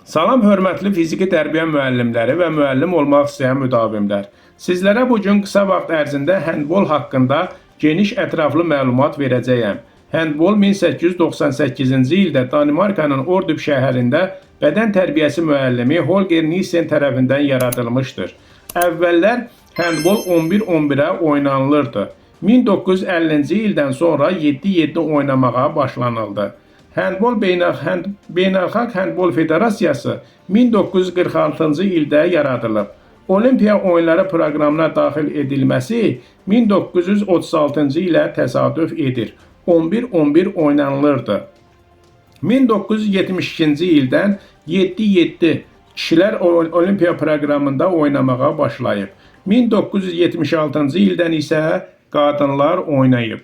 Salam hörmətli fiziki tərbiyə müəllimləri və müəllim olmaq istəyən müdavimlər. Sizlərə bugün qısa vaxt ərzində handbol haqqında geniş ətraflı məlumat verəcəyəm. Handbol 1898-ci ildə Danimarkanın Ordrup şəhərində bədən tərbiyəsi müəllimi Holger Nielsen tərəfindən yaradılmışdır. Əvvəllər handbol 11-11-ə oynanılırdı. 1950-ci ildən sonra 7-7 oynamağa başlanıldı. Handbol Beynəlxalq Handbol Federasiyası 1946-cı ildə yaradılıb. Olimpiya oyunları proqramına daxil edilməsi 1936-cı ilə təsadüf edir. 11-11 oynanılırdı. 1972-ci ildən 7-7 kişilər olimpiya proqramında oynamağa başlayıb. 1976-cı ildən isə qadınlar oynayıb.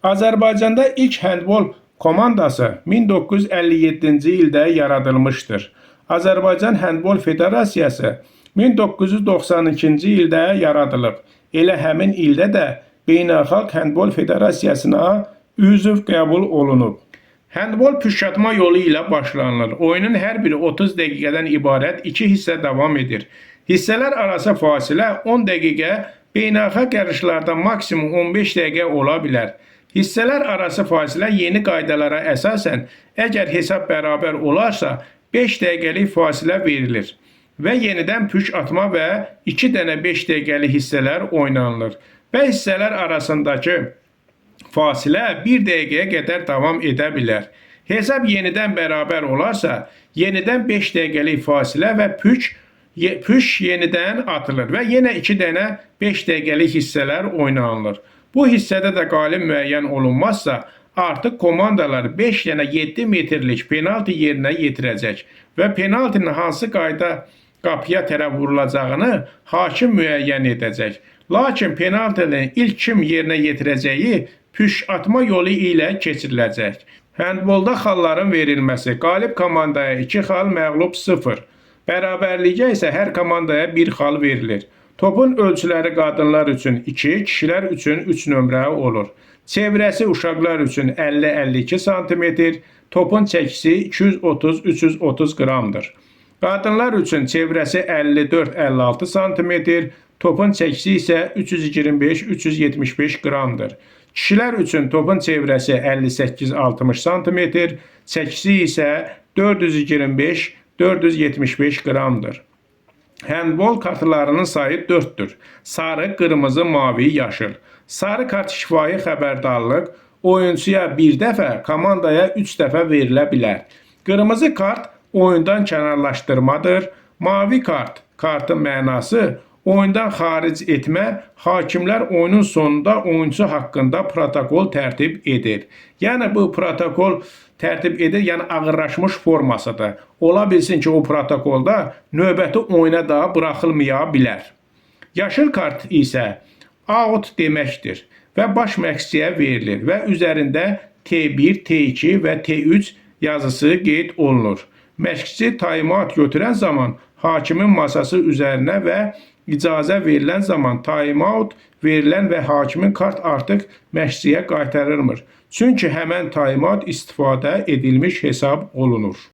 Azərbaycanda ilk handbol komandası 1957-ci ildə yaradılmışdır. Azərbaycan Handbol Federasiyası 1992-ci ildə yaradılıb. Elə həmin ildə də Beynəlxalq Handbol Federasiyasına üzv qəbul olunub. Handbol püşkatma yolu ilə başlanılır. Oyunun hər biri 30 dəqiqədən ibarət 2 hissə davam edir. Hissələr arası fasilə 10 dəqiqə, beynəlxalq yarışlarda maksimum 15 dəqiqə ola bilər. Hissələr arası fasilə yeni qaydalara əsasən, əgər hesab bərabər olarsa, 5 dəqiqəlik fasilə verilir və yenidən püşk atma və 2 dənə 5 dəqiqəlik hissələr oynanılır və hissələr arasındakı fasilə 1 dəqiqəyə qədər davam edə bilər. Hesab yenidən bərabər olarsa, yenidən 5 dəqiqəlik fasilə və püşk yenidən atılır və yenə 2 dənə 5 dəqiqəlik hissələr oynanılır. Bu hissədə də qalib müəyyən olunmazsa, artıq komandalar 5 dənə 7 metrlik penalti yerinə yetirəcək və penaltinin hansı qayda qapıya tərəf vurulacağını hakim müəyyən edəcək. Lakin penaltinin ilk kim yerinə yetirəcəyi püşk atma yolu ilə keçiriləcək. Handbolda xalların verilməsi: qalib komandaya 2 xal, məğlub 0. Bərabərlikdə isə hər komandaya 1 xal verilir. Topun ölçüləri qadınlar üçün 2, kişilər üçün 3 nömrə olur. Çevrəsi uşaqlar üçün 50-52 sm, topun çəkisi 230-330 qramdır. Qadınlar üçün çevrəsi 54-56 sm, topun çəkisi isə 325-375 qramdır. Kişilər üçün topun çevrəsi 58-60 sm, çəkisi isə 425-475 qramdır. Handbol kartlarının sayı 4'dür. Sarı, qırmızı, mavi, yaşıl. Sarı kart şifahi xəbərdarlıq, oyuncuya 1 dəfə, komandaya 3 dəfə verilə bilər. Qırmızı kart oyundan kənarlaşdırmadır. Mavi kart, kartın mənası oyundan xaric etmə, hakimlər oyunun sonunda oyuncu haqqında protokol tərtib edir. Yəni bu protokol tərtib edir, yəni ağırlaşmış formasıdır. Ola bilsin ki, o protokolda növbəti oyuna da buraxılmaya bilər. Yaşıl kart isə out deməkdir və baş məşqçiyə verilir və üzərində T1, T2 və T3 yazısı qeyd olunur. Məşqçi timeout götürən zaman hakimin masası üzərinə və icazə verilən zaman timeout verilən və hakimin kart artıq məşqçiyə qaytarılmır. Çünki həmən timeout istifadə edilmiş hesab olunur.